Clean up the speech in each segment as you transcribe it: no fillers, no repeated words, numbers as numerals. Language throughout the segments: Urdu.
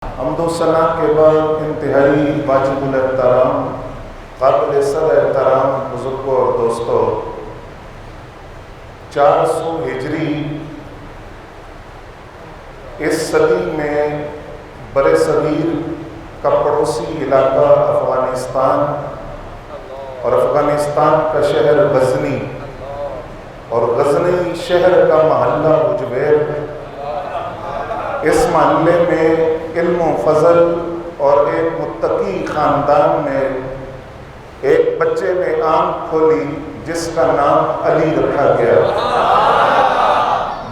حمد و ثنا کے بعد انتہائی واجب الاحترام قابل صد احترام بزرگوں اور دوستوں، 400 ہجری اس صدی میں بر صغیر کا پڑوسی علاقہ افغانستان اور افغانستان کا شہر غزنی اور غزنی شہر کا محلہ اجویر، اس محلے میں علم و فضل اور ایک متقی خاندان میں ایک بچے نے آنکھ کھولی جس کا نام علی رکھا گیا۔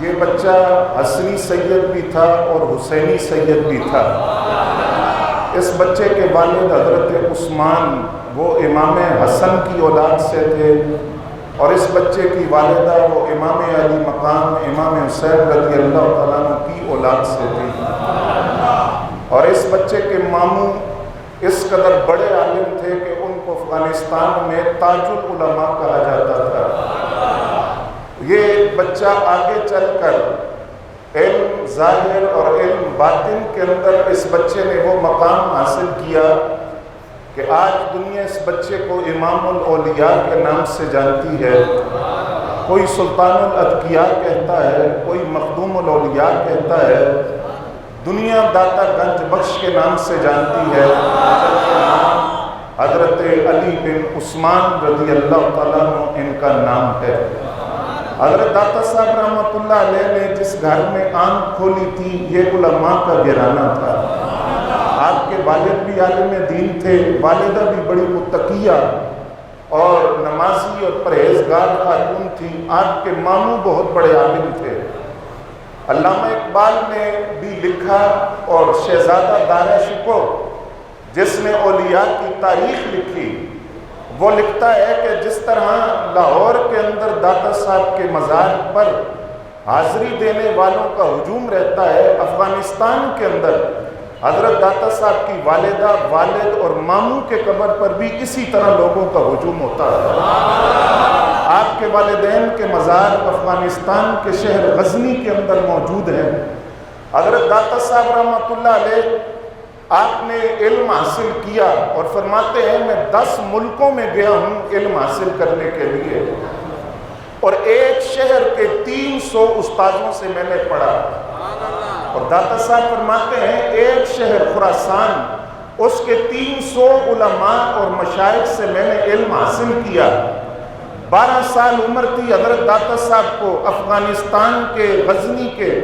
یہ بچہ حسنی سید بھی تھا اور حسینی سید بھی تھا۔ اس بچے کے والد حضرت عثمان وہ امام حسن کی اولاد سے تھے، اور اس بچے کی والدہ وہ امام علی مقام امام حسین رضی اللہ تعالیٰ عنہ کی اولاد سے تھی، اور اس بچے کے ماموں اس قدر بڑے عالم تھے کہ ان کو افغانستان میں تاج العلماء کہا جاتا تھا۔ یہ بچہ آگے چل کر علم ظاہر اور علم باطن کے اندر اس بچے نے وہ مقام حاصل کیا کہ آج دنیا اس بچے کو امام الاولیاء کے نام سے جانتی ہے، کوئی سلطان الاتقیاء کہتا ہے، کوئی مخدوم الاولیاء کہتا ہے، دنیا داتا گنج بخش کے نام سے جانتی ہے، حضرت علی بن عثمان رضی اللہ تعالیٰ عنہ ان کا نام ہے۔ حضرت داتا صاحب رحمۃ اللہ علیہ نے جس گھر میں آنکھ کھولی تھی یہ علماء کا گھرانہ تھا۔ آپ کے والد بھی عالم دین تھے، والدہ بھی بڑی متقیہ اور نمازی اور پرہیزگار خاتون تھی، آپ کے ماموں بہت بڑے عالم تھے۔ علامہ اقبال نے بھی لکھا، اور شہزادہ دارا شکوہ جس نے اولیاء کی تاریخ لکھی وہ لکھتا ہے کہ جس طرح لاہور کے اندر داتا صاحب کے مزار پر حاضری دینے والوں کا ہجوم رہتا ہے، افغانستان کے اندر حضرت داتا صاحب کی والدہ، والد اور ماموں کے قبر پر بھی اسی طرح لوگوں کا ہجوم ہوتا ہے۔ آپ کے والدین کے مزار افغانستان کے شہر غزنی کے اندر موجود ہیں۔ حضرت داتا صاحب رحمۃ اللہ علیہ آپ نے علم حاصل کیا، اور فرماتے ہیں میں 10 ملکوں میں گیا ہوں علم حاصل کرنے کے لیے، اور ایک شہر کے 300 استادوں سے میں نے پڑھا۔ اور داتا صاحب فرماتے ہیں ایک شہر خراسان، اس کے 300 علماء اور مشائخ سے میں نے علم حاصل کیا۔ 12 سال عمر تھی حضرت داتا صاحب کو، افغانستان کے غزنی کے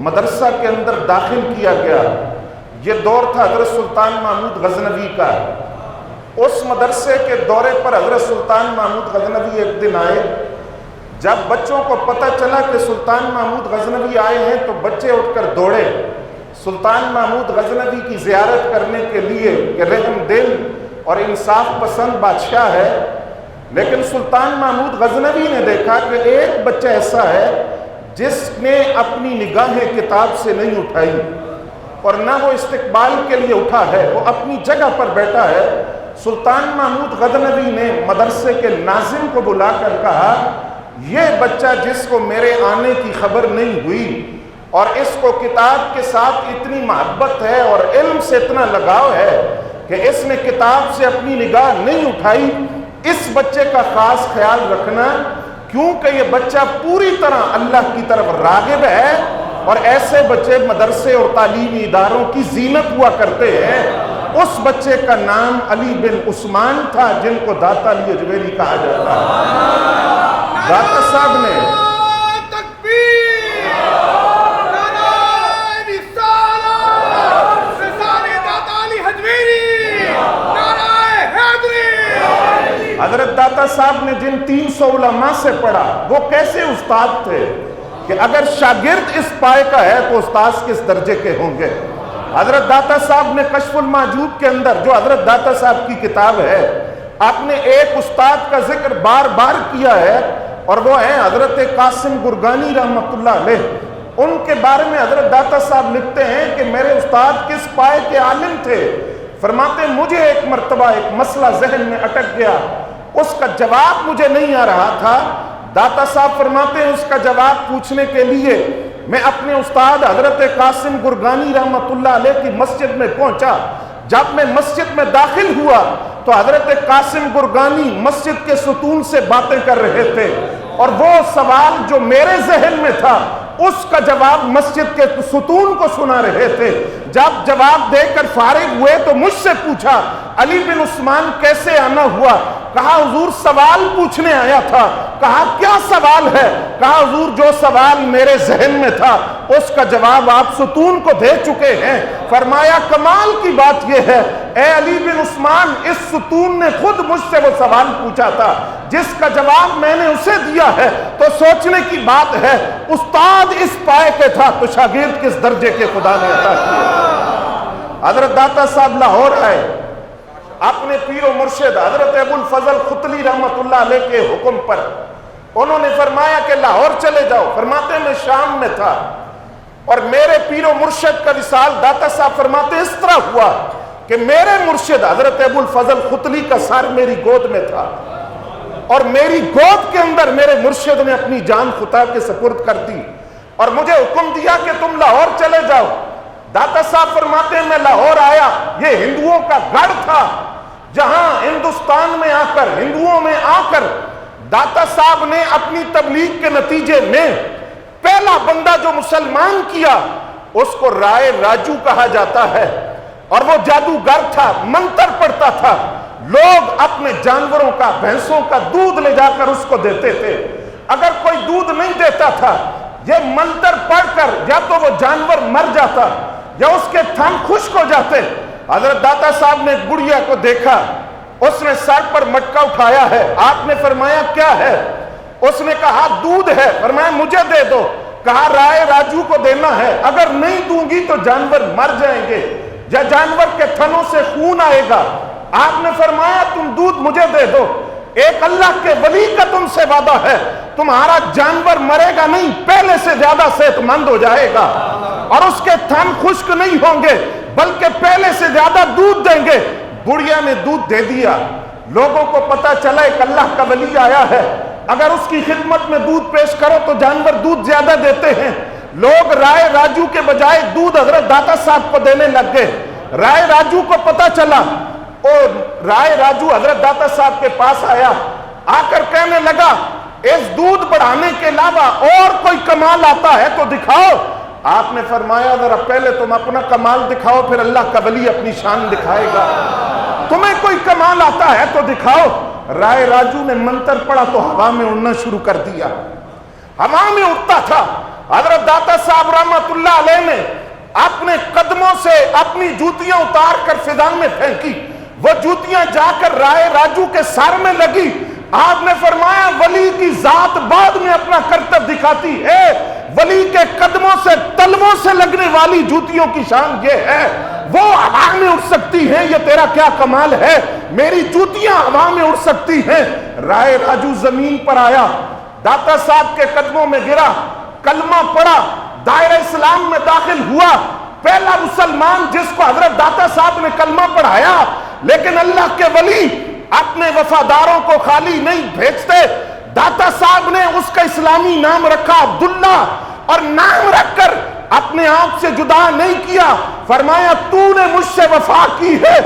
مدرسہ کے اندر داخل کیا گیا۔ یہ دور تھا حضرت سلطان محمود غزنوی کا۔ اس مدرسے کے دورے پر حضرت سلطان محمود غزنوی ایک دن آئے۔ جب بچوں کو پتہ چلا کہ سلطان محمود غزنوی آئے ہیں تو بچے اٹھ کر دوڑے سلطان محمود غزنوی کی زیارت کرنے کے لیے کہ رحم دل اور انصاف پسند بادشاہ ہے۔ لیکن سلطان محمود غزنوی نے دیکھا کہ ایک بچہ ایسا ہے جس نے اپنی نگاہیں کتاب سے نہیں اٹھائی، اور نہ وہ استقبال کے لیے اٹھا ہے، وہ اپنی جگہ پر بیٹھا ہے۔ سلطان محمود غزنوی نے مدرسے کے ناظم کو بلا کر کہا یہ بچہ جس کو میرے آنے کی خبر نہیں ہوئی اور اس کو کتاب کے ساتھ اتنی محبت ہے اور علم سے اتنا لگاؤ ہے کہ اس نے کتاب سے اپنی نگاہ نہیں اٹھائی، اس بچے کا خاص خیال رکھنا، کیونکہ یہ بچہ پوری طرح اللہ کی طرف راغب ہے، اور ایسے بچے مدرسے اور تعلیمی اداروں کی زینت ہوا کرتے ہیں۔ اس بچے کا نام علی بن عثمان تھا جن کو داتا علی اجویری کہا جاتا ہے۔ داتا صاحب نے حضرت داتا صاحب نے جن 300 علماء سے پڑھا وہ کیسے استاد تھے کہ اگر شاگرد اس پائے کا ہے تو استاد کس درجے کے ہوں گے۔ حضرت داتا صاحب نے کشف المعجوب کے اندر جو حضرت داتا صاحب کی کتاب ہے، آپ نے ایک استاد کا ذکر بار بار کیا ہے، اور وہ ہیں حضرت قاسم گرگانی رحمۃ اللہ علیہ۔ ان کے بارے میں حضرت داتا صاحب لکھتے ہیں کہ میرے استاد کس پائے کے عالم تھے۔ فرماتے مجھے ایک مرتبہ ایک مسئلہ ذہن میں اٹک گیا، اس کا جواب مجھے نہیں آ رہا تھا۔ داتا صاحب فرماتے ہیں اس کا جواب پوچھنے کے لیے میں اپنے استاد حضرت قاسم گرگانی رحمت اللہ علیہ کی مسجد میں پہنچا. جب میں مسجد میں داخل ہوا تو حضرت قاسم گرگانی مسجد کے ستون سے باتیں کر رہے تھے اور وہ سوال جو میرے ذہن میں تھا اس کا جواب مسجد کے ستون کو سنا رہے تھے. جب جواب دے کر فارغ ہوئے تو مجھ سے پوچھا علی بن عثمان کیسے آنا ہوا؟ کہا حضور سوال پوچھنے آیا تھا. کہا کیا سوال ہے؟ کہا حضور جو سوال میرے ذہن میں تھا اس کا جواب آپ ستون کو دے چکے ہیں. فرمایا کمال کی بات یہ ہے اے علی بن عثمان اس ستون نے خود مجھ سے وہ سوال پوچھا تھا جس کا جواب میں نے اسے دیا ہے. تو سوچنے کی بات ہے استاد اس پائے کے تھا تو شاگرد کس درجے کے خدا نے عطا کیا. حضرت داتا صاحب لاہور آئے اپنے پیر و مرشد حضرت ابو الفضل ختلی رحمت اللہ علیہ کے حکم پر. انہوں نے فرمایا کہ لاہور چلے جاؤ. فرماتے میں شام میں تھا اور میرے پیر و مرشد کا وصال داتا صاحب فرماتے اس طرح ہوا کہ میرے مرشد حضرت ابو الفضل ختلی کا سر میری گود میں تھا اور میری گود کے اندر میرے مرشد نے اپنی جان خدا کے سپرد کر دی اور مجھے حکم دیا کہ تم لاہور چلے جاؤ. داتا صاحب فرماتے ہیں میں لاہور آیا. یہ ہندوؤں کا گڑھ تھا جہاں ہندوستان میں آ کر ہندوؤں میں آ کر داتا صاحب نے اپنی تبلیغ کے نتیجے میں پہلا بندہ جو مسلمان کیا اس کو رائے راجو کہا جاتا ہے اور وہ جادوگر تھا, منتر پڑھتا تھا. لوگ اپنے جانوروں کا بھینسوں کا دودھ لے جا کر اس کو دیتے تھے. اگر کوئی دودھ نہیں دیتا تھا یہ منتر پڑھ کر یا تو وہ جانور مر جاتا یا اس کے تھن خشک ہو جاتے. حضرت داتا صاحب نے بڑھیا کو دیکھا, اس نے سر پر مٹکا اٹھایا ہے. آپ نے فرمایا کیا ہے؟ اس نے کہا دودھ ہے. فرمایا مجھے دے دو. کہا رائے راجو کو دینا ہے, اگر نہیں دوں گی تو جانور مر جائیں گے یا جانور کے تھنوں سے خون آئے گا. آپ نے فرمایا تم دودھ مجھے دے دو. ایک اللہ کے ولی کا تم سے وعدہ ہے تمہارا جانور مرے گا نہیں, پہلے سے زیادہ صحت مند ہو جائے گا اور اس کے تھن خشک نہیں ہوں گے بلکہ پہلے سے زیادہ دودھ دیں گے. بڑھیا نے دودھ دے دیا. لوگوں کو پتا چلا ایک اللہ کا ولی آیا ہے, اگر اس کی خدمت میں دودھ پیش کرو تو جانور دودھ زیادہ دیتے ہیں. لوگ رائے راجو کے بجائے دودھ حضرت داتا صاحب کو دینے لگ گئے. رائے راجو کو پتا چلا اور رائے راجو حضرت داتا صاحب کے پاس آیا. آ کر کہنے لگا اس دودھ بڑھانے کے علاوہ اور کوئی کمال آتا ہے تو دکھاؤ. آپ نے فرمایا ذرا پہلے تم اپنا کمال دکھاؤ پھر اللہ کا ولی اپنی شان دکھائے گا. تمہیں کوئی کمال آتا ہے تو دکھاؤ. رائے راجو نے منتر پڑھا تو ہوا میں اڑنا شروع کر دیا. ہوا میں اڑتا تھا. حضرت داتا صاحب رحمت اللہ علیہ نے اپنے قدموں سے اپنی جوتیاں اتار کر فضا میں پھینکی. وہ جوتیاں جا کر رائے راجو کے سر میں لگی. آپ نے فرمایا ولی کی ذات بعد میں اپنا کرتب دکھاتی ہے, ولی کے قدموں سے تلووں سے لگنے والی جوتیوں کی شان یہ ہے وہ ہوا میں اڑ سکتی ہیں. یہ تیرا کیا کمال ہے, میری جوتیاں ہوا میں اڑ سکتی ہیں. رائے راجو زمین پر آیا, داتا صاحب کے قدموں میں گرا, کلمہ پڑھا, دائرہ اسلام میں داخل ہوا. پہلا مسلمان جس کو حضرت داتا صاحب نے کلمہ پڑھایا. لیکن اللہ کے ولی اپنے وفاداروں کو خالی نہیں بھیجتے. داتا صاحب نے اس کا اسلامی نام رکھا عبداللہ اور نام رکھ کر اپنے آپ سے جدا نہیں کیا. فرمایا تو نے مجھ سے وفا کی ہے,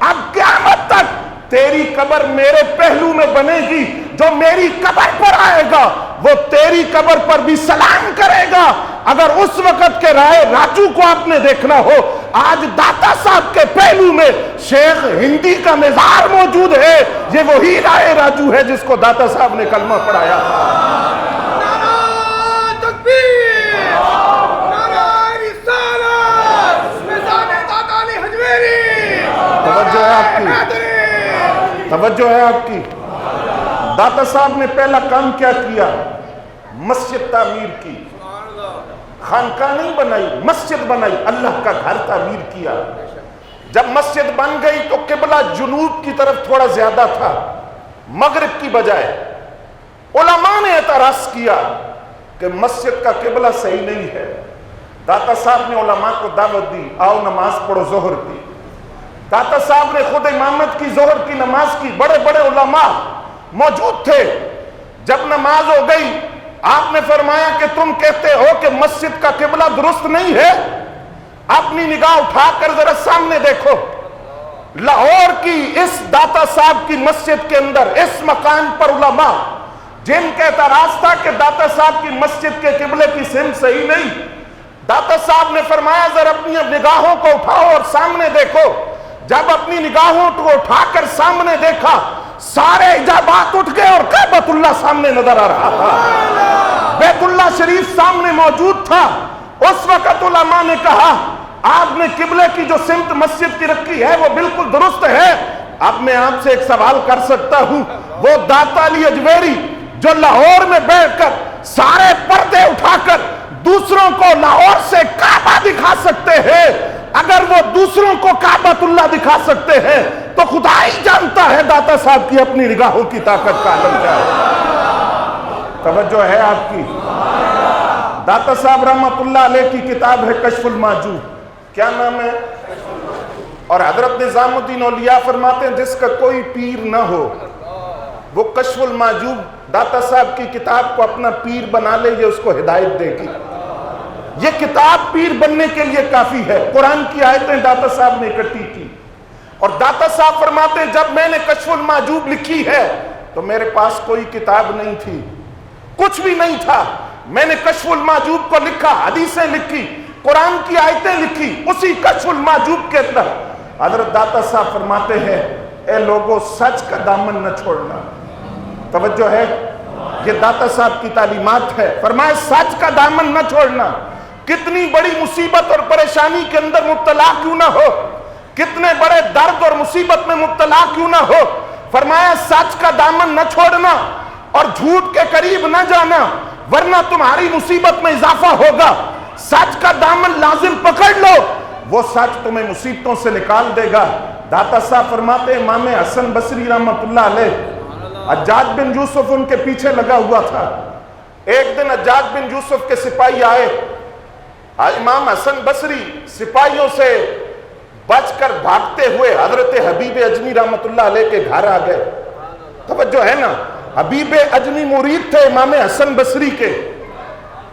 اب قیامت تک تیری قبر میرے پہلو میں بنے گی. جو میری قبر پر آئے گا وہ تیری قبر پر بھی سلام کرے گا. اگر اس وقت کے رائے راجو کو آپ نے دیکھنا ہو, آج داتا صاحب کے پہلو میں شیخ ہندی کا مزار موجود ہے. یہ وہی رائے راجو ہے جس کو داتا صاحب نے کلمہ پڑھایا. توجہ ہے آپ کی. داتا صاحب نے پہلا کام کیا کیا؟ مسجد تعمیر کی. خانقاہ نہیں بنائی, مسجد بنائی, اللہ کا گھر تعمیر کیا. جب مسجد بن گئی تو قبلہ جنوب کی طرف تھوڑا زیادہ تھا مغرب کی بجائے. علماء نے اعتراض کیا کہ مسجد کا قبلہ صحیح نہیں ہے. داتا صاحب نے علماء کو دعوت دی, آؤ نماز پڑھو ظہر کی. داتا صاحب نے خود امامت کی, ظہر کی نماز کی. بڑے بڑے علماء موجود تھے. جب نماز ہو گئی آپ نے فرمایا کہ تم کہتے ہو کہ مسجد کا قبلہ درست نہیں ہے، اپنی نگاہ اٹھا کر ذرا سامنے دیکھو، لاہور کی اس داتا صاحب کی مسجد کے اندر اس مکان پر علماء جن کا اعتراض تھا کہ داتا صاحب کی مسجد کے قبلے کی سمت صحیح نہیں، داتا صاحب نے فرمایا ذرا اپنی نگاہوں کو اٹھاؤ اور سامنے دیکھو۔ جب اپنی نگاہوں کو اٹھا کر سامنے دیکھا، سارے حجابات اٹھ گئے اور کعبۃ اللہ سامنے نظر آ رہا تھا، بیت اللہ شریف سامنے موجود تھا۔ اس وقت علماء نے کہا آپ نے قبلے کی جو سمت مسجد کی رکھی ہے وہ بالکل درست ہے۔ اب میں آپ سے ایک سوال کر سکتا ہوں، وہ داتا علی اجمیری جو لاہور میں بیٹھ کر سارے پردے اٹھا کر دوسروں کو لاہور سے کعبہ دکھا سکتے ہیں، اگر وہ دوسروں کو کعبۃ اللہ دکھا سکتے ہیں تو خدا ہی جانتا ہے داتا صاحب کی اپنی نگاہوں کی طاقت کا عالم کیا ہے۔ توجہ ہے آپ کی؟ داتا صاحب رحمت اللہ علیہ کی کتاب ہے کشف المحجوب، کیا نام ہے؟ اور حضرت نظام الدین اولیاء فرماتے ہیں جس کا کوئی پیر نہ ہو وہ کشف المحجوب داتا صاحب کی کتاب کو اپنا پیر بنا لے، یہ اس کو ہدایت دے گی۔ یہ کتاب پیر بننے کے لیے کافی ہے۔ قرآن کی آیتیں داتا صاحب نے اکٹھی کی، اور داتا صاحب فرماتے ہیں جب میں نے کشف المحجوب لکھی ہے تو میرے پاس کوئی کتاب نہیں تھی، کچھ بھی نہیں تھا، میں نے کشف المحجوب کو لکھا، حدیثیں لکھی، قرآن کی آیتیں لکھی، اسی کشف المحجوب کے اندر حضرت داتا صاحب فرماتے ہیں اے لوگوں سچ کا دامن نہ چھوڑنا۔ توجہ ہے؟ یہ داتا صاحب کی تعلیمات ہے، فرمائے سچ کا دامن نہ چھوڑنا، کتنی بڑی مصیبت اور پریشانی کے اندر مبتلا کیوں نہ ہو، کتنے بڑے درد اور مصیبت میں مبتلا کیوں نہ ہو، فرمایا سچ کا دامن نہ چھوڑنا اور جھوٹ کے قریب نہ جانا ورنہ تمہاری مصیبت میں اضافہ ہوگا، سچ کا دامن لازم پکڑ لو، وہ سچ تمہیں مصیبتوں سے نکال دے گا۔ داتا صاحب فرماتے ہیں امام حسن بصری رحمت اللہ علیہ، حجاج بن یوسف ان کے پیچھے لگا ہوا تھا، ایک دن حجاج بن یوسف کے سپاہی آئے، امام حسن بصری سپاہیوں سے بچ کر بھاگتے ہوئے حضرت حبیب اجمی رحمت اللہ علیہ کے گھر آ گئے۔ توجہ ہے نا؟ حبیب اجمی مرید تھے امام حسن بصری کے،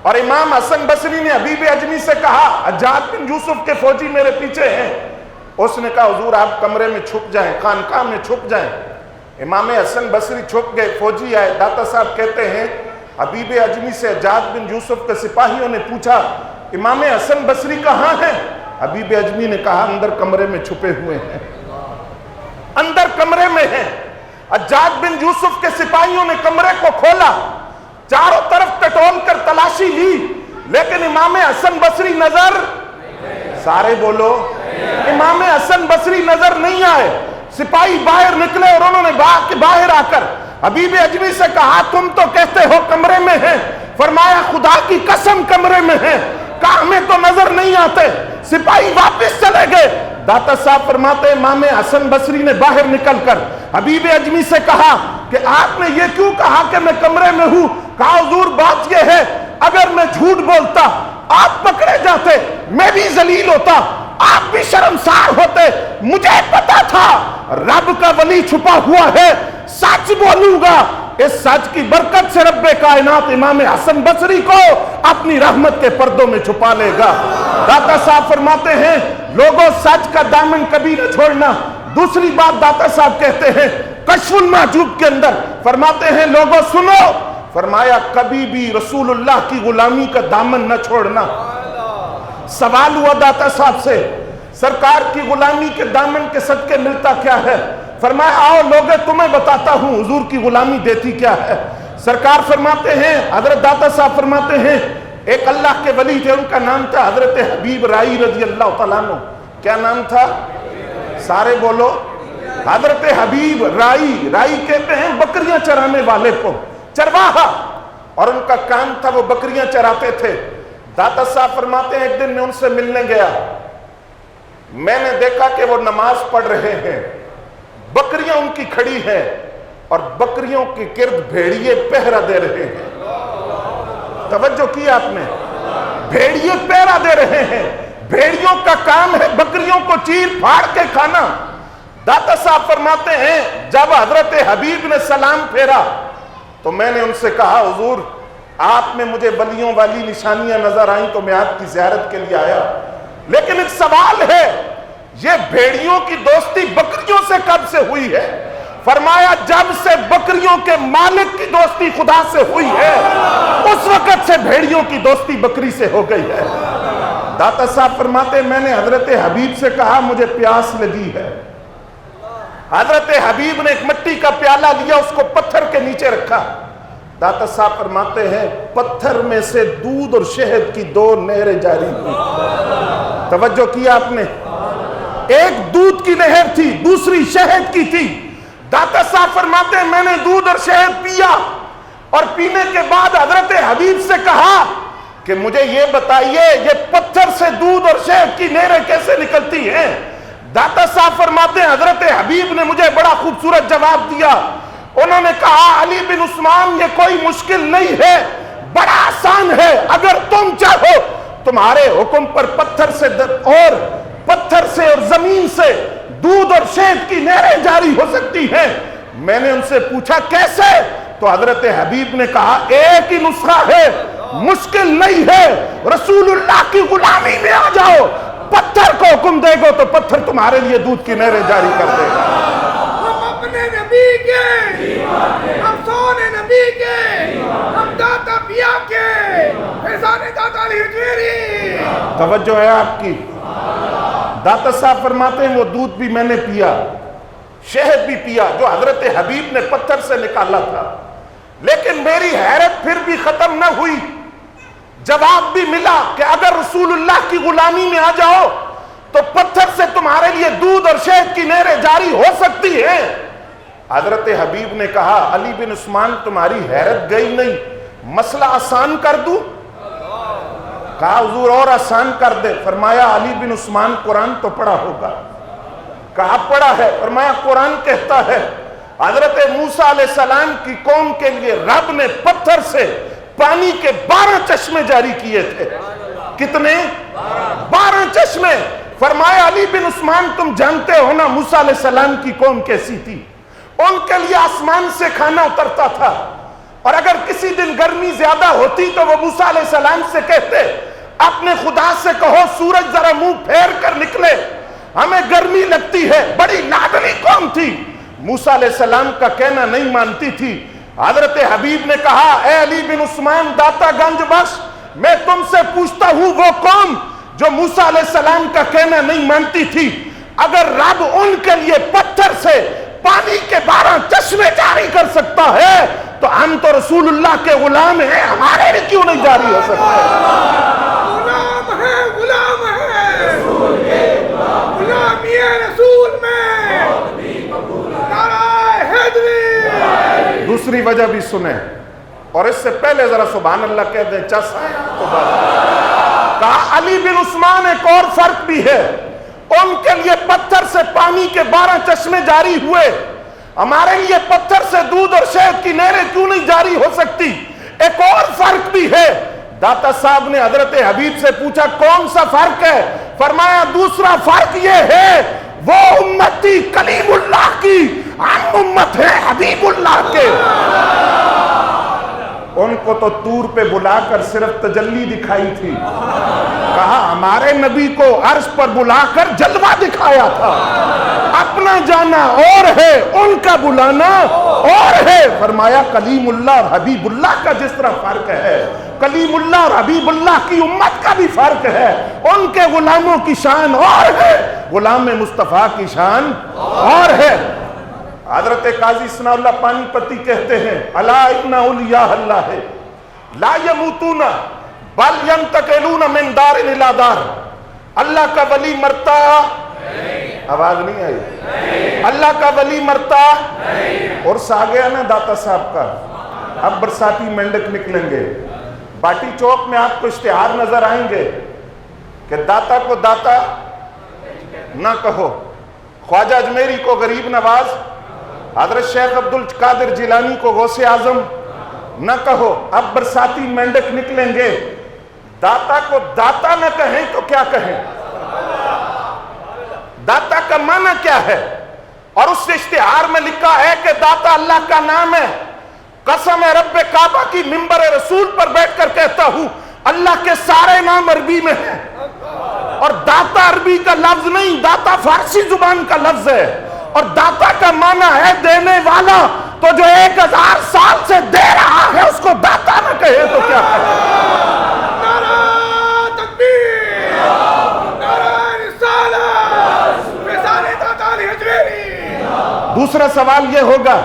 اور امام حسن بصری نے حبیب اجمی سے کہا حجاج بن یوسف کے فوجی میرے پیچھے ہیں۔ اس نے کہا حضور آپ کمرے میں چھپ جائیں، خانقاہ میں چھپ جائیں۔ امام حسن بصری چھپ گئے، فوجی آئے، داتا صاحب کہتے ہیں حبیب اجمی سے حجاج بن یوسف کے سپاہیوں نے پوچھا امام حسن بصری کہاں ہیں؟ حبیب اجمی نے کہا اندر کمرے میں چھپے ہوئے ہیں، اندر کمرے میں ہیں۔ حجاج بن یوسف کے سپاہیوں نے کمرے کو کھولا، چاروں طرف ٹٹول کر تلاشی لی، لیکن امام حسن بصری نظر، سارے بولو، امام حسن بصری نظر نہیں آئے۔ سپاہی باہر نکلے اور انہوں نے باہر آ کر حبیب اجمی سے کہا تم تو کہتے ہو کمرے میں ہیں، فرمایا خدا کی قسم کمرے میں ہیں، کہا ہمیں تو نظر نہیں آتے۔ سپاہی واپس چلے گئے۔ داتا صاحب فرماتے امام حسن بصری نے باہر نکل کر حبیب اجمی سے کہا کہ آپ نے یہ کیوں کہا کہ میں کمرے میں ہوں؟ کہا حضور بات یہ ہے اگر میں جھوٹ بولتا آپ پکڑے جاتے، میں بھی ذلیل ہوتا، آپ بھی شرمسار ہوتے، مجھے پتا تھا رب کا ولی چھپا ہوا ہے، سچ بولوں گا، اس سچ کی برکت سے رب کائنات امام حسن بصری کو اپنی رحمت کے پردوں میں چھپا لے گا۔ داتا صاحب فرماتے ہیں لوگوں سچ کا دامن کبھی نہ چھوڑنا۔ دوسری بات داتا صاحب کہتے ہیں کشف المحجوب کے اندر، فرماتے ہیں لوگوں سنو، فرمایا کبھی بھی رسول اللہ کی غلامی کا دامن نہ چھوڑنا۔ سوال ہوا داتا صاحب سے سرکار کی غلامی کے دامن کے صدقے ملتا کیا ہے؟ فرمایا آؤ لوگے تمہیں بتاتا ہوں حضور کی غلامی دیتی کیا ہے۔ سرکار فرماتے ہیں، حضرت داتا صاحب فرماتے ہیں ایک اللہ کے ولی تھے، ان کا نام تھا حضرت حبیب رائی رضی اللہ تعالیٰ عنہ۔ کیا نام تھا؟ سارے بولو، حضرت حبیب رائی، رائی کہتے ہیں بکریاں چرانے والے کو، چرواہا، اور ان کا کام تھا وہ بکریاں چراتے تھے۔ داتا صاحب فرماتے ہیں ایک دن میں ان سے ملنے گیا، میں نے دیکھا کہ وہ نماز پڑھ رہے ہیں، بکریاں ان کی کھڑی ہیں اور بکریوں کے گرد بھیڑیے پہرا دے رہے ہیں۔ توجہ کی آپ نے؟ بھیڑیے پہرا دے رہے ہیں، بھیڑیوں کا کام ہے بکریوں کو چیر پھاڑ کے کھانا۔ داتا صاحب فرماتے ہیں جب حضرت حبیب نے سلام پھیرا تو میں نے ان سے کہا حضور آپ میں مجھے ولیوں والی نشانیاں نظر آئیں تو میں آپ کی زیارت کے لیے آیا، لیکن ایک سوال ہے، یہ بھیڑیوں کی دوستی بکریوں سے کب سے ہوئی ہے؟ فرمایا جب سے بکریوں کے مالک کی دوستی خدا سے ہوئی ہے، اس وقت سے بھیڑیوں کی دوستی بکری سے ہو گئی ہے۔ داتا صاحب فرماتے میں نے حضرت حبیب سے کہا مجھے پیاس لگی ہے۔ حضرت حبیب نے ایک مٹی کا پیالہ لیا، اس کو پتھر کے نیچے رکھا۔ داتا صاحب فرماتے ہیں پتھر میں سے دودھ اور شہد کی 2 نہریں جاری ہوئی۔ توجہ کیا آپ نے؟ ایک دودھ کی نہر تھی، دوسری شہد کی تھی۔ داتا صاحب فرماتے ہیں میں نے دودھ اور شہد پیا، اور پینے کے بعد حضرت حبیب سے کہا کہ مجھے یہ بتائیے یہ پتھر سے دودھ اور شہد کی نہریں کیسے نکلتی ہیں؟ داتا صاحب فرماتے ہیں حضرت حبیب نے مجھے بڑا خوبصورت جواب دیا۔ انہوں نے کہا علی بن عثمان یہ کوئی مشکل نہیں ہے، بڑا آسان ہے، اگر تم چاہو تمہارے حکم پر پتھر سے اور زمین سے دودھ اور شہد کی نہریں جاری ہو سکتی ہیں۔ میں نے ان سے پوچھا کیسے؟ تو حضرت حبیب نے کہا ایک ہی نسخہ ہے، مشکل نہیں ہے، رسول اللہ کی غلامی میں آ جاؤ، پتھر کو حکم دے گو تو پتھر تمہارے لیے دودھ کی نہریں جاری کر دے گا۔ ہم اپنے نبی کے، ہم سونے نبی کے، ہم داتا پیا کے، فیضان داتا علی حجویری۔ توجہ ہے آپ کی؟ داتا صاحب فرماتے ہیں وہ دودھ بھی میں نے پیا، شہد بھی پیا جو حضرت حبیب نے پتھر سے نکالا تھا، لیکن میری حیرت پھر بھی ختم نہ ہوئی۔ جواب بھی ملا کہ اگر رسول اللہ کی غلامی میں آ جاؤ تو پتھر سے تمہارے لیے دودھ اور شہد کی نہریں جاری ہو سکتی ہیں۔ حضرت حبیب نے کہا علی بن عثمان تمہاری حیرت گئی نہیں، مسئلہ آسان کر دوں؟ کہا حضور اور آسان کر دے۔ فرمایا علی بن عثمان قرآن تو پڑھا ہوگا؟ کہا پڑھا ہے۔ فرمایا قرآن کہتا ہے حضرت موسیٰ علیہ السلام کی قوم کے لیے رب نے پتھر سے پانی کے 12 چشمے جاری کیے تھے۔ کتنے؟ 12 چشمے۔ فرمایا علی بن عثمان تم جانتے ہو نا موسیٰ علیہ السلام کی قوم کیسی تھی؟ ان کے لیے آسمان سے کھانا اترتا تھا، اور اگر کسی دن گرمی زیادہ ہوتی تو وہ موسیٰ علیہ السلام سے کہتے اپنے خدا سے کہو سورج ذرا منہ پھیر کر نکلے، ہمیں گرمی لگتی ہے۔ بڑی لاڈلی قوم تھی، موسیٰ علیہ السلام کا کہنا نہیں مانتی تھی۔ حضرت حبیب نے کہا اے علی بن عثمان داتا گنج بخش، میں تم سے پوچھتا ہوں وہ قوم جو موسیٰ علیہ السلام کا کہنا نہیں مانتی تھی، اگر رب ان کے لیے پتھر سے پانی کے 12 چشمے جاری کر سکتا ہے تو ہم تو رسول اللہ کے غلام ہیں، ہمارے لیے کیوں نہیں جاری ہو سکتا؟ غلام ہے، غلام ہے، غلامی رسول میں نعرہ حیدری۔ دوسری وجہ بھی سنیں، اور اس سے پہلے ذرا سبحان اللہ کہہ دیں چس تو بات۔ کہا علی بن عثمان ایک اور فرق بھی ہے، ان کے لیے پتھر سے پانی کے 12 چشمے جاری ہوئے، ہمارے لیے پتھر سے دودھ اور شہد کی نہریں کیوں نہیں جاری ہو سکتی؟ ایک اور فرق بھی ہے۔ داتا صاحب نے حضرت حبیب سے پوچھا کون سا فرق ہے؟ فرمایا دوسرا فرق یہ ہے وہ امتی کلیم اللہ کی، ہم امت ہے حبیب اللہ کے۔ ان کو تو طور پہ بلا کر صرف تجلی دکھائی تھی، کہا ہمارے نبی کو عرش پر بلا کر جلوہ دکھایا تھا۔ اپنا جانا اور ہے، ان کا بلانا اور ہے۔ فرمایا کلیم اللہ اور حبیب اللہ کا جس طرح فرق ہے، کلیم اللہ اور حبیب اللہ کی امت کا بھی فرق ہے۔ ان کے غلاموں کی شان اور ہے، غلام مصطفیٰ کی شان اور ہے۔ حضرت قاضی ثناء اللہ پانی پتی کہتے ہیں الا ان اولیاء اللہ لا یموتون بل ینتقلون من دار الی دار۔ اللہ کا ولی مرتا، آواز نہیں آئی، اللہ کا ولی مرتا اور سا گیا نا داتا صاحب کا۔ اب برساتی مینڈک نکلیں گے، باٹی چوک میں آپ کو اشتہار نظر آئیں گے کہ داتا کو داتا نہ کہو، خواجہ اجمیری کو غریب نواز، حضرت شیخ عبد القادر جیلانی کو غوث اعظم نہ کہو۔ اب برساتی مینڈک نکلیں گے، داتا کو داتا نہ کہیں تو کیا کہیں؟ داتا کا معنی کیا ہے؟ اور اس اشتہار میں لکھا ہے کہ داتا اللہ کا نام ہے، قسم ہے رب کعبہ کی منبر رسول پر بیٹھ کر کہتا ہوں اللہ کے سارے نام عربی میں ہیں، اور داتا عربی کا لفظ نہیں، داتا فارسی زبان کا لفظ ہے، اور داتا کا معنی ہے دینے والا۔ تو جو 1000 سال سے دے رہا ہے اس کو داتا نہ کہے تو کیا کہے؟ نعرہ تکبیر، نعرہ رسالت، فیضان داتا علی حجویری۔ دوسرا سوال یہ ہوگا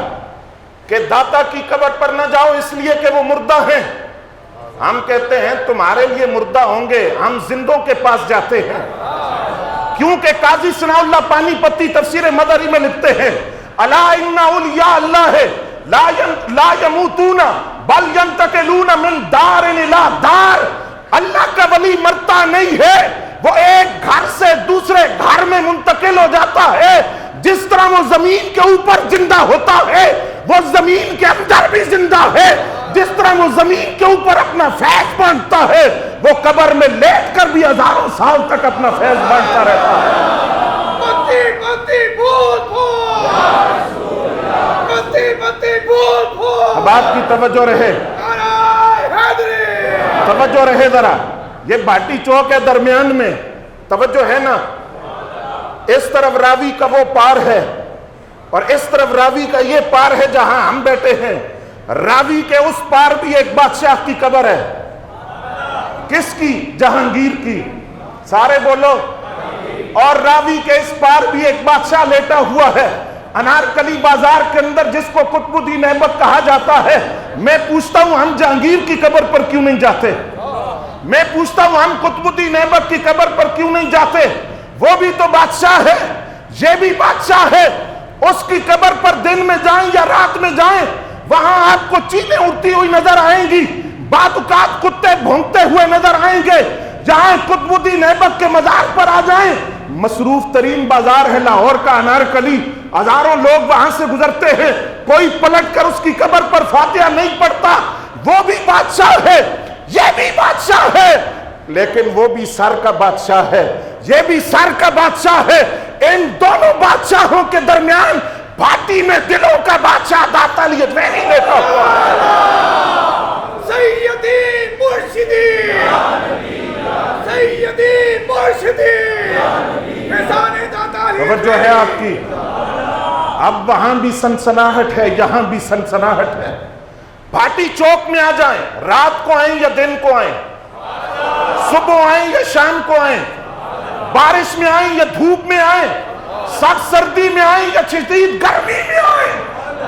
کہ داتا کی قبر پر نہ جاؤ اس لیے کہ وہ مردہ ہیں۔ ہم کہتے ہیں تمہارے لیے مردہ ہوں گے، ہم زندوں کے پاس جاتے ہیں، کیونکہ قاضی ثناء اللہ پانی پتی تفسیر مدری میں لکھتے ہیں الا ان اولیاء اللہ لا یموتون بل ینتقلون من دار الی دار۔ اللہ کا ولی مرتا نہیں ہے، وہ ایک گھر سے دوسرے گھر میں منتقل ہو جاتا ہے۔ جس طرح وہ زمین کے اوپر زندہ ہوتا ہے وہ زمین کے اندر بھی زندہ ہے، جس طرح وہ زمین کے اوپر اپنا فیض بانٹتا ہے وہ قبر میں لیٹ کر بھی ہزاروں سال تک اپنا فیض بانٹتا رہتا ہے۔ متی متی بھول بھول، متی متی بھول بھول۔ اب آپ کی توجہ رہے، نعرہ حیدری، توجہ رہے ذرا، یہ بھاٹی چوک ہے درمیان میں، توجہ ہے نا؟ اس طرف راوی کا وہ پار ہے اور اس طرف راوی کا یہ پار ہے جہاں ہم بیٹھے ہیں۔ راوی کے اس پار بھی ایک بادشاہ کی قبر ہے۔ کس کی؟ جہانگیر کی۔ سارے بولو۔ اور راوی کے اس پار بھی ایک بادشاہ لیٹا ہوا ہے انارکلی بازار کے اندر، جس کو قطب الدین ایبک کہا جاتا ہے۔ میں پوچھتا ہوں ہم جہانگیر کی قبر پر کیوں نہیں جاتے؟ میں پوچھتا ہوں ہم قطب الدین ایبک کی قبر پر کیوں نہیں جاتے؟ وہ بھی تو بادشاہ ہے، یہ بھی بادشاہ ہے۔ اس کی قبر پر دن میں جائیں یا رات میں جائیں وہاں آپ کو چیلیں اڑتی ہوئی نظر آئیں گی، بعض اوقات کتے بھونکتے ہوئے نظر آئیں گے۔ جہاں قطب الدین ایبک کے مزار پر آ جائیں، مصروف ترین بازار ہے لاہور کا انارکلی، ہزاروں لوگ وہاں سے گزرتے ہیں، کوئی پلٹ کر اس کی قبر پر فاتحہ نہیں پڑھتا۔ وہ بھی بادشاہ ہے، یہ بھی بادشاہ ہے، لیکن وہ بھی سر کا بادشاہ ہے، یہ بھی سر کا بادشاہ ہے۔ ان دونوں بادشاہوں کے درمیان بھاٹی میں دلوں کا بادشاہ داتا علی حجویری لیٹا ہوا ہے۔ سیدی مرشدی، سیدی مرشدی، فیضان داتا علی حجویری۔ توجہ ہے آپ کی؟ اب وہاں بھی سنسناہٹ ہے، یہاں بھی سنسناہٹ ہے۔ بھاٹی چوک میں آ جائیں، رات کو آئیں یا دن کو آئیں، صبح آئیں یا شام کو آئیں، بارش میں آئیں یا دھوپ میں آئیں، سخت سردی میں آئیں یا شدید گرمی میں آئیں،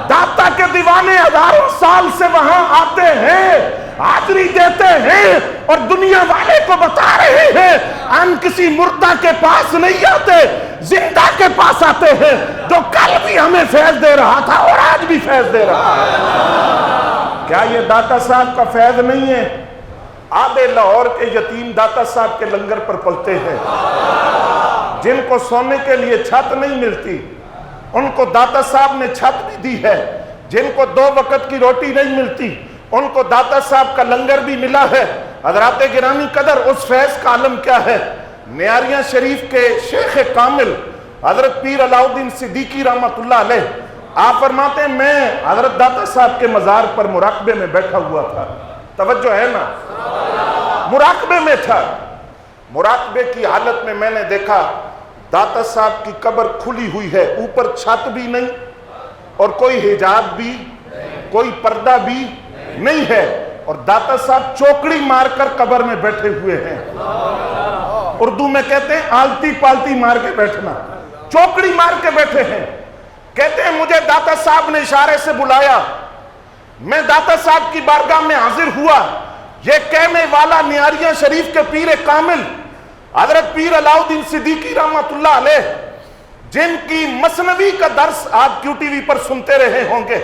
داتا کے دیوانے ہزاروں سال سے وہاں آتے ہیں، حاضری دیتے ہیں، اور دنیا والے کو بتا رہے ہیں ہم کسی مردہ کے پاس نہیں آتے، زندہ کے پاس آتے ہیں، جو کل بھی ہمیں فیض دے رہا تھا اور آج بھی فیض دے رہا ہے۔ کیا یہ داتا صاحب کا فیض نہیں ہے؟ آدھے لاہور کے یتیم داتا صاحب کے لنگر پر پلتے ہیں، جن کو سونے کے لیے چھت نہیں ملتی ان کو داتا صاحب نے چھت بھی دی ہے، جن کو 2 وقت کی روٹی نہیں ملتی ان کو داتا صاحب کا لنگر بھی ملا ہے۔ حضرات گرامی قدر، اس فیض کا عالم کیا ہے؟ نیاریاں شریف کے شیخ کامل حضرت پیر علاؤدین صدیقی رحمت اللہ علیہ، آپ فرماتے ہیں میں حضرت داتا صاحب کے مزار پر مراقبے میں بیٹھا ہوا تھا، توجہ ہے نا؟ مراقبے میں تھا، مراقبے کی حالت میں نے دیکھا داتا صاحب کی قبر کھلی ہوئی ہے، اوپر چھت بھی نہیں اور کوئی حجاب بھی، کوئی پردہ بھی نہیں ہے، اور داتا صاحب چوکڑی مار کر قبر میں بیٹھے ہوئے ہیں۔ اردو میں کہتے ہیں آلتی پالتی مار کے بیٹھنا، چوکڑی مار کے بیٹھے ہیں۔ کہتے ہیں مجھے داتا صاحب نے اشارے سے بلایا، میں داتا صاحب کی بارگاہ میں حاضر ہوا۔ یہ کہنے والا نیاریاں شریف کے پیر کامل حضرت پیر علاؤدین صدیقی رحمت اللہ علیہ، جن کی مثنوی کا درس آپ کیو ٹی وی پر سنتے رہے ہوں گے،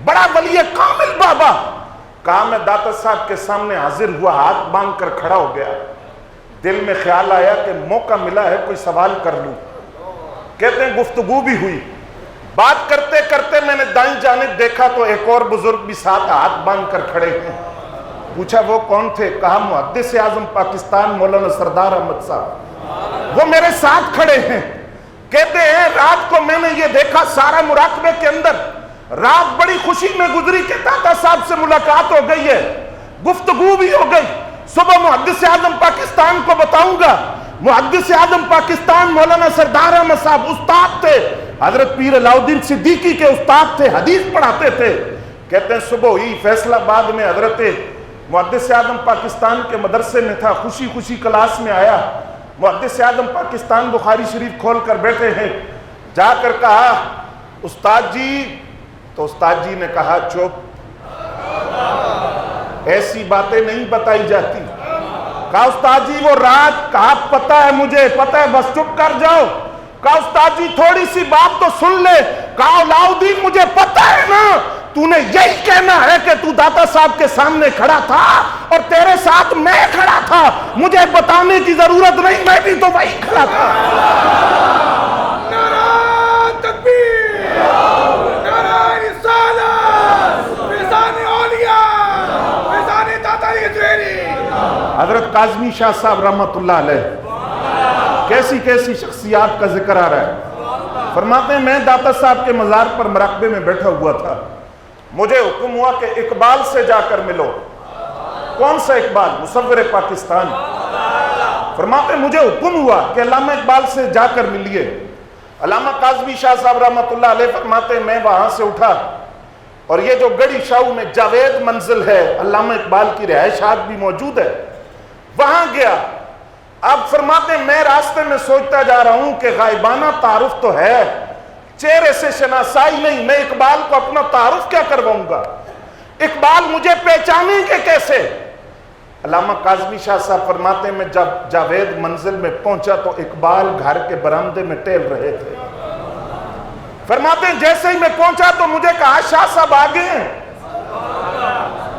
بڑا ولی کامل بابا، کہا میں داتا صاحب کے سامنے حاضر ہوا، ہاتھ باندھ کر کھڑا ہو گیا۔ دل میں خیال آیا کہ موقع ملا ہے کوئی سوال کر لوں۔ کہتے ہیں گفتگو بھی ہوئی، بات کرتے کرتے میں نے دائیں جانب دیکھا تو ایک اور بزرگ بھی ساتھ ہاتھ باندھ کر کھڑے ہیں۔ پوچھا وہ کون تھے؟ کہا محدث اعظم پاکستان مولانا سردار احمد صاحب، وہ میرے ساتھ کھڑے ہیں۔ کہتے ہیں رات کو میں نے یہ دیکھا، سارا مراقبے کے اندر رات بڑی خوشی میں گزری کہ داتا صاحب سے ملاقات ہو گئی ہے، گفتگو بھی ہو گئی. صبح محدث اعظم پاکستان کو بتاؤں گا. محدث اعظم پاکستان مولانا سردار احمد صاحب استاد تھے، حضرت پیر علاؤدین صدیقی کے استاد تھے، حدیث پڑھاتے تھے. کہتے ہیں صبح ہی فیصل آباد میں حضرت محدث اعظم پاکستان کے مدرسے میں تھا، خوشی خوشی کلاس میں آیا. محدث اعظم پاکستان بخاری شریف کھول کر بیٹھے ہیں. جا کر کہا استاد جی، تو استاد جی نے کہا چپ، ایسی باتیں نہیں بتائی جاتی. کہا استاد جی وہ رات، کہا پتہ ہے مجھے، پتہ ہے، بس چپ کر جاؤ. کہا استاد جی تھوڑی سی بات تو سن لے. کہا علاؤدین مجھے پتہ ہے نا، تو نے یہی کہنا ہے کہ تو داتا صاحب کے سامنے کھڑا تھا اور تیرے ساتھ میں کھڑا تھا، مجھے بتانے کی ضرورت نہیں، میں بھی تو وہی کھڑا تھا. نعرہ تکبیر، نعرہ رسالت، فیضان اولیاء، فیضان داتا علی حجویری. حضرت کاظمی شاہ صاحب رحمت اللہ علیہ، کیسی کیسی شخصیات کا ذکر آ رہا ہے. فرماتے ہیں میں داتا صاحب کے مزار پر مراقبے میں بیٹھا ہوا تھا، مجھے حکم ہوا کہ اقبال سے جا کر ملو. کون سا اقبال؟ مصور پاکستان. فرماتے ہیں مجھے حکم ہوا کہ علامہ اقبال سے جا کر ملیے. علامہ کاظمی شاہ صاحب رحمت اللہ علیہ فرماتے ہیں میں وہاں سے اٹھا اور یہ جو گڑی شاہو میں جاوید منزل ہے، علامہ اقبال کی رہائشات بھی موجود ہے، وہاں گیا. اب فرماتے ہیں میں راستے میں سوچتا جا رہا ہوں کہ غائبانہ تعارف تو ہے، چہرے سے شناسائی نہیں، میں اقبال کو اپنا تعارف کیا کرواؤں گا، اقبال مجھے پہچانیں گے کیسے. علامہ کاظمی شاہ صاحب فرماتے ہیں میں جب جاوید منزل میں پہنچا تو اقبال گھر کے برآمدے میں ٹہل رہے تھے. فرماتے ہیں جیسے ہی میں پہنچا تو مجھے کہا شاہ صاحب آگے ہیں.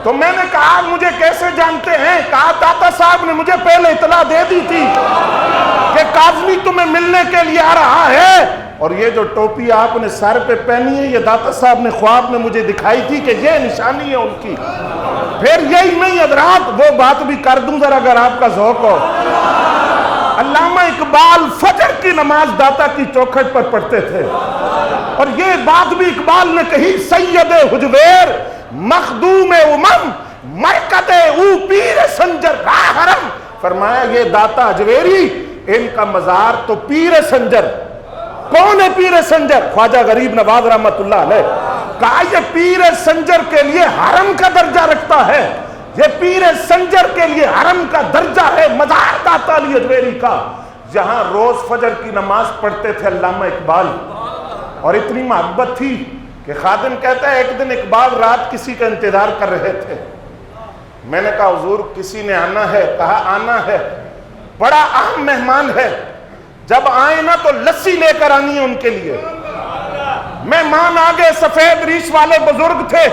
تو میں نے کہا مجھے کیسے جانتے ہیں؟ کہا داتا صاحب نے مجھے پہلے اطلاع دے دی تھی کہ کاظمی تمہیں ملنے کے لیے آ رہا ہے، اور یہ جو ٹوپی آپ نے سر پہ پہنی ہے یہ داتا صاحب نے خواب میں مجھے دکھائی تھی کہ یہ نشانی ہے ان کی. پھر یہی نہیں حضرات، وہ بات بھی کر دوں ذرا اگر آپ کا ذوق ہو. علامہ اقبال فجر کی نماز داتا کی چوکھٹ پر پڑھتے تھے، اور یہ بات بھی اقبال نے کہی سید حجویر مخدوم امم مرکت او پیر سنجر راہ حرم. فرمایا یہ داتا حجویری، ان کا مزار تو پیر سنجر. کون ہے پیر سنجر؟ خواجہ غریب نواز رحمت اللہ علیہ. کہا یہ پیر سنجر کے لیے حرم کا درجہ رکھتا ہے، یہ پیر سنجر کے لیے حرم کا درجہ ہے، مزار داتا علی حجویری کا، جہاں روز فجر کی نماز پڑھتے تھے علامہ اقبال. اور اتنی محبت تھی کہ خادم کہتا ہے ایک دن اقبال رات کسی کا انتظار کر رہے تھے. میں نے کہا حضور کسی نے آنا ہے. کہا آنا ہے، بڑا اہم مہمان ہے، جب آئے نا تو لسی لے کر آنی ہے ان کے لیے. مہمان آگے سفید ریش والے بزرگ تھے،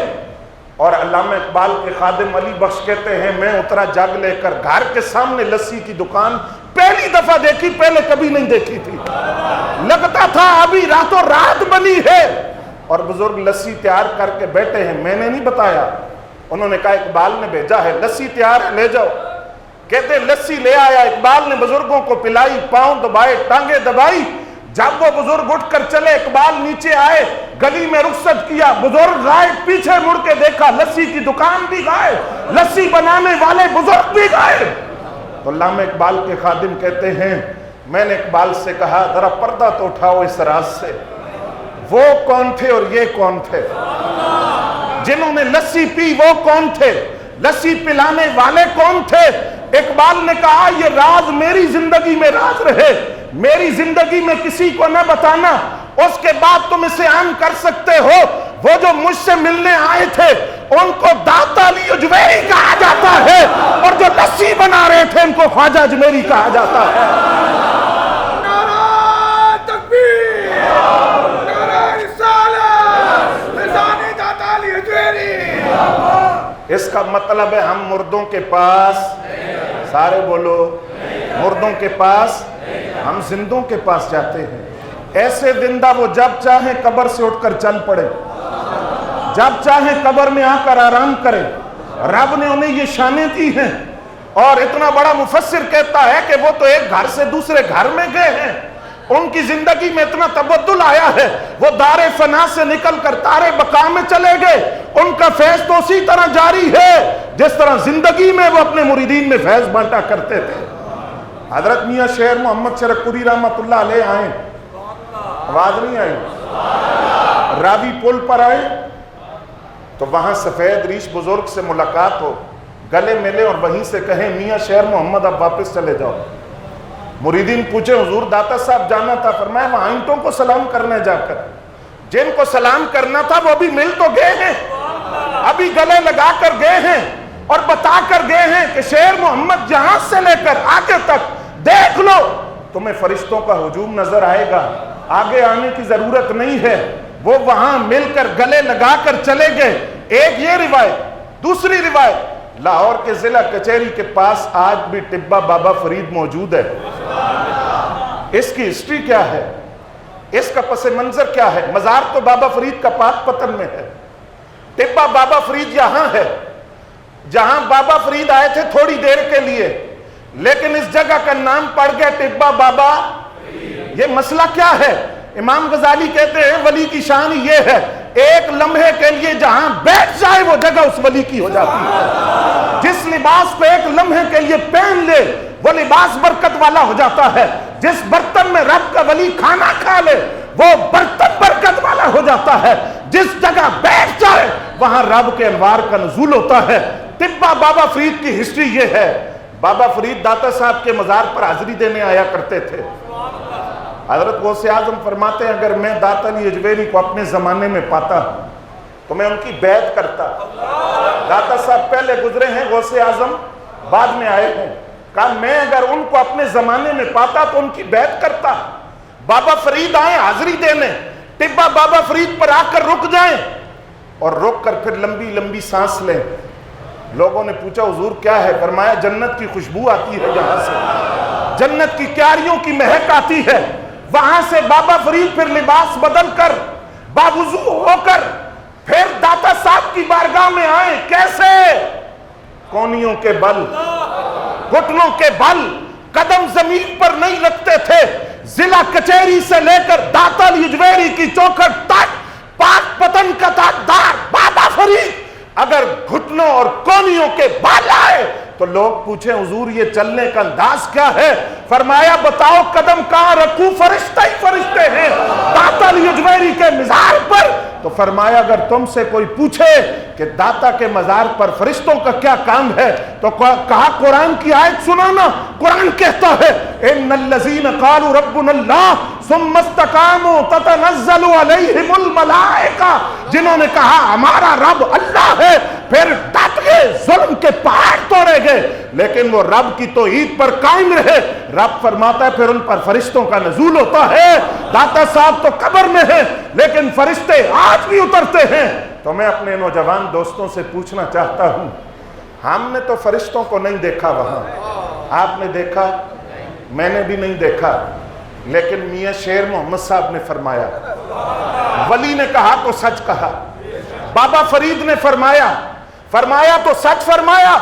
اور علامہ اقبال کے خادم علی بخش کہتے ہیں میں اترا جگ لے کر، گھر کے سامنے لسی کی دکان پہلی دفعہ دیکھی، پہلے کبھی نہیں دیکھی تھی، لگتا تھا ابھی راتوں رات بنی ہے. اور بزرگ لسی تیار کر کے بیٹھے ہیں. میں نے نہیں بتایا، انہوں نے کہا اقبال نے بھیجا ہے، لسی تیار ہے لے جاؤ. کہتے لسی لے آیا، اقبال نے بزرگوں کو پلائی، پاؤں دبائے، ٹانگیں دبائی. جب وہ بزرگ اٹھ کر چلے اقبال نیچے آئے، گلی میں رخصت کیا، بزرگ غائب، پیچھے مڑ کے دیکھا لسی کی دکان بھی غائب، لسی بنانے والے بزرگ بھی غائب. تو علامہ اقبال کے خادم کہتے ہیں میں نے اقبال سے کہا ذرا پردہ تو اٹھاؤ اس راز سے، وہ کون تھے اور یہ کون تھے؟ جنہوں نے لسی پی وہ کون تھے؟ لسی پلانے والے کون تھے؟ اقبال نے کہا یہ راز میری زندگی میں راز رہے، میری زندگی میں کسی کو نہ بتانا، اس کے بعد تم اسے عام کر سکتے ہو. وہ جو مجھ سے ملنے آئے تھے ان کو داتا علی حجویری کہا جاتا ہے، اور جو لسی بنا رہے تھے ان کو خواجہ اجمیری کہا جاتا ہے. نعرہ تکبیر، نعرہ رسالت، فیضان داتا علی حجویری. اس کا مطلب ہے ہم مردوں کے پاس، سارے بولو، مردوں کے پاس، ہم زندوں کے پاس جاتے ہیں. ایسے زندہ وہ جب چاہیں قبر سے اٹھ کر چل پڑے، جب چاہیں قبر میں آ کر آرام کرے. رب نے انہیں یہ شانیں دی ہیں. اور اتنا بڑا مفسر کہتا ہے کہ وہ تو ایک گھر سے دوسرے گھر میں گئے ہیں، ان کی زندگی میں اتنا تبدل آیا ہے، وہ دار فنا سے نکل کر دار بقا میں چلے گئے۔ ان کا فیض تو اسی طرح جاری ہے جس طرح زندگی میں وہ اپنے مریدین میں فیض بانٹا کرتے تھے۔ حضرت میاں شیر محمد شرف پوری رحمت اللہ علیہ آئیں، آواز نہیں آئی، راوی پل پر آئے تو وہاں سفید ریش بزرگ سے ملاقات ہو، گلے ملے اور وہیں سے کہیں میاں شیر محمد اب واپس چلے جاؤ۔ مریدین پوچھے حضور داتا صاحب جانا تھا، فرمایا وہاں اینٹوں کو سلام کرنے جا کر، جن کو سلام کرنا تھا وہ بھی مل تو گئے ہیں، ابھی گلے لگا کر گئے ہیں اور بتا کر گئے ہیں کہ شیر محمد جہاں سے لے کر آگے تک دیکھ لو، تمہیں فرشتوں کا ہجوم نظر آئے گا، آگے آنے کی ضرورت نہیں ہے۔ وہ وہاں مل کر گلے لگا کر چلے گئے۔ ایک یہ روایت، دوسری روایت، لاہور کے ضلع کچہری کے پاس آج بھی ٹبہ بابا فرید موجود ہے۔ اس کی ہسٹری کیا ہے، اس کا پس منظر کیا ہے؟ مزار تو بابا فرید کا پاک پتن میں ہے، ٹبہ بابا فرید یہاں ہے جہاں بابا فرید آئے تھے تھوڑی دیر کے لیے، لیکن اس جگہ کا نام پڑ گیا ٹبہ بابا۔ یہ مسئلہ کیا ہے؟ امام غزالی کہتے ہیں ولی کی شان یہ ہے، ایک لمحے کے لیے جہاں بیٹھ جائے وہ جگہ اس ولی کی ہو جاتی ہے۔ جس لباس کو ایک لمحے کے لیے پہن لے وہ لباس برکت والا ہو جاتا ہے۔ جس برتن میں رب کا ولی کھانا کھا لے وہ برتن برکت والا ہو جاتا ہے۔ جس جگہ بیٹھ جائے وہاں رب کے انوار کا نزول ہوتا ہے۔ ٹبہ بابا فرید کی ہسٹری یہ ہے۔ بابا فرید داتا صاحب کے مزار پر حاضری دینے آیا کرتے تھے۔ حضرت غوث اعظم فرماتے ہیں اگر میں داتا علی اجویری کو اپنے زمانے میں پاتا تو میں ان کی بیعت کرتا۔ داتا صاحب پہلے گزرے ہیں، غوث اعظم بعد میں آئے ہیں، کہا میں اگر ان کو اپنے زمانے میں پاتا تو ان کی بیعت کرتا۔ بابا فرید آئے حاضری دینے، ٹبہ بابا فرید پر آ کر رک جائیں اور رک کر پھر لمبی لمبی سانس لیں۔ لوگوں نے پوچھا حضور کیا ہے؟ فرمایا جنت کی خوشبو آتی ہے یہاں سے، جنت کی کیاریوں کی مہک آتی ہے۔ وہاں سے بابا فرید پھر لباس بدل کر باوضو ہو کر پھر داتا صاحب کی بارگاہ میں آئے۔ کیسے؟ کونیوں کے بل، گھٹنوں کے بل، قدم زمین پر نہیں رکھتے تھے۔ ضلع کچہری سے لے کر داتا علی اجویری کی چوکھٹ تک پاک پتن کا تاجدار بابا فرید اگر گھٹنوں اور کونیوں کے بال آئے تو لوگ پوچھیں حضور یہ چلنے کا انداز کیا ہے؟ فرمایا بتاؤ قدم کہاں رکھوں؟ فرشتہ ہی فرشتے ہیں داتا علی اجویری کے مزار پر۔ تو فرمایا اگر تم سے کوئی پوچھے کہ داتا کے مزار پر فرشتوں کا کیا کام ہے تو کہا قرآن کی آیت سنانا۔ قرآن کہتا ہے ان الذین قالوا ربنا اللہ ثم استقاموا تتنزل علیہم الملائکہ، جنہوں نے کہا ہمارا رب اللہ ہے پھر ڈٹ گئے، ظلم کے پہاڑ توڑے گئے، لیکن وہ رب کی توحید پر قائم رہے، رب فرماتا ہے پھر ان پر فرشتوں کا نزول ہوتا ہے۔ داتا صاحب تو قبر میں ہیں لیکن فرشتے آج بھی اترتے ہیں۔ تو میں اپنے نوجوان دوستوں سے پوچھنا چاہتا ہوں، ہم نے تو فرشتوں کو نہیں دیکھا وہاں، آپ نے دیکھا؟ میں نے بھی نہیں دیکھا، لیکن میاں شیر محمد صاحب نے فرمایا، ولی نے کہا تو سچ کہا، بابا فرید نے فرمایا تو سچ فرمایا۔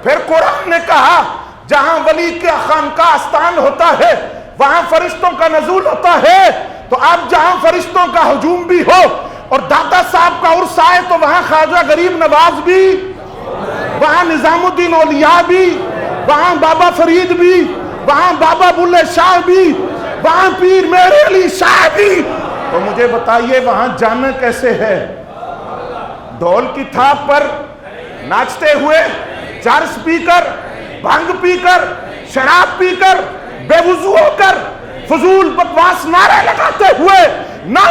پھر قرآن نے کہا جہاں ولی کا خانقاہ استان ہوتا ہے وہاں فرشتوں کا نزول ہوتا ہے۔ تو اب جہاں فرشتوں کا ہجوم بھی ہو اور داتا صاحب کا عرس آئے تو وہاں خواجہ غریب نواز بھی، وہاں نظام الدین اولیاء بھی، وہاں بابا فرید بھی، وہاں بابا بلے شاہ بھی، وہاں پیر میرے علی شاہ بھی۔ تو مجھے بتائیے وہاں جانا کیسے ہے؟ ڈھول کی تھاپ پر ناچتے ہوئے، چرس پی کر، بھنگ پی کر، شراب پی کر، بے وضو ہو کر، فضول بکواس نعرے لگاتے ہوئے نہ،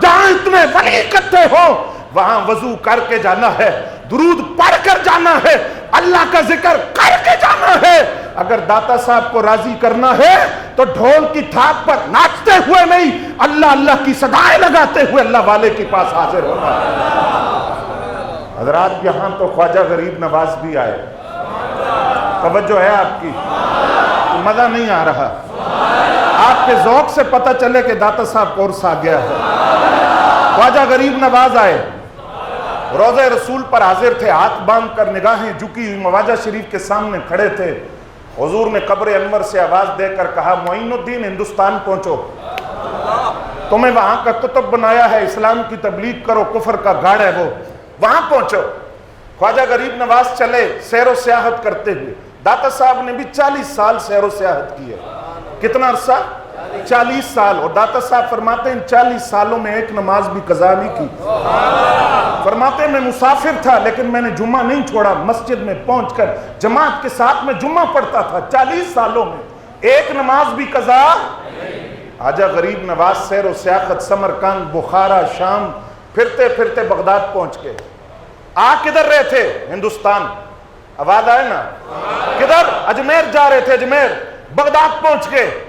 جہاں اتنے ولی اکٹھے ہو وہاں وضو کر کے جانا ہے، درود پڑھ کر جانا ہے، اللہ کا ذکر کر کے جانا ہے۔ اگر داتا صاحب کو راضی کرنا ہے تو ڈھول کی تھاپ پر ناچتے ہوئے نہیں، اللہ اللہ کی صدائیں لگاتے ہوئے اللہ والے کے پاس حاضر ہونا ہے۔ حضرات یہاں تو خواجہ غریب نواز بھی آئے، توجہ ہے آپ کی؟ مزہ نہیں آ رہا؟ آپ کے ذوق سے پتہ چلے کہ داتا صاحب کو عرس آ گیا ہے۔ خواجہ غریب نواز آئے، روضہ رسول پر حاضر تھے، ہاتھ باندھ کر نگاہیں جھکی ہوئی مواجہ شریف کے سامنے کھڑے تھے۔ حضور نے قبر انور سے آواز دے کر کہا معین الدین ہندوستان پہنچو۔ تمہیں وہاں کا کتب بنایا ہے، اسلام کی تبلیغ کرو، کفر کا گاڑ ہے وہ، وہاں پہنچو۔ خواجہ غریب نواز چلے سیر و سیاحت کرتے ہوئے، داتا صاحب نے بھی 40 سال سیر و سیاحت کی ہے۔ کتنا عرصہ؟ 40 سال۔ اور داتا صاحب فرماتے ہیں ان 40 سالوں میں ایک نماز بھی قضا نہیں کی۔ فرماتے ہیں میں مسافر تھا لیکن میں نے جمعہ نہیں چھوڑا، مسجد میں پہنچ کر جماعت کے ساتھ میں جمعہ پڑھتا تھا۔ 40 سالوں میں ایک نماز بھی قضا۔ خواجہ غریب نواز سیر و سیاحت سمرقند، بخارا، شام، پھرتے پھرتے بغداد پہنچ گئے۔ آ کدھر رہے تھے؟ ہندوستان۔ آواز آئے نا؟ کدھر؟ اجمیر جا رہے تھے، اجمیر۔ بغداد پہنچ گئے،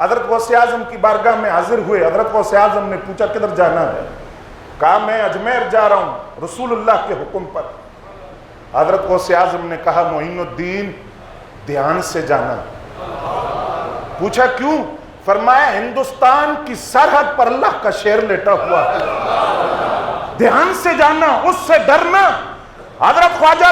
حضرت غوث اعظم کی بارگاہ میں حاضر ہوئے۔ حضرت غوث اعظم نے پوچھا کدھر جانا ہے؟ کہا میں اجمیر جا رہا ہوں رسول اللہ کے حکم پر۔ حضرت غوث اعظم نے کہا معین الدین دھیان سے جانا۔ پوچھا کیوں؟ فرمایا ہندوستان کی سرحد پر اللہ کا شیر لیٹا ہوا ہے، دھیان سے جانا، اس سے ڈرنا۔ حضرت خواجہ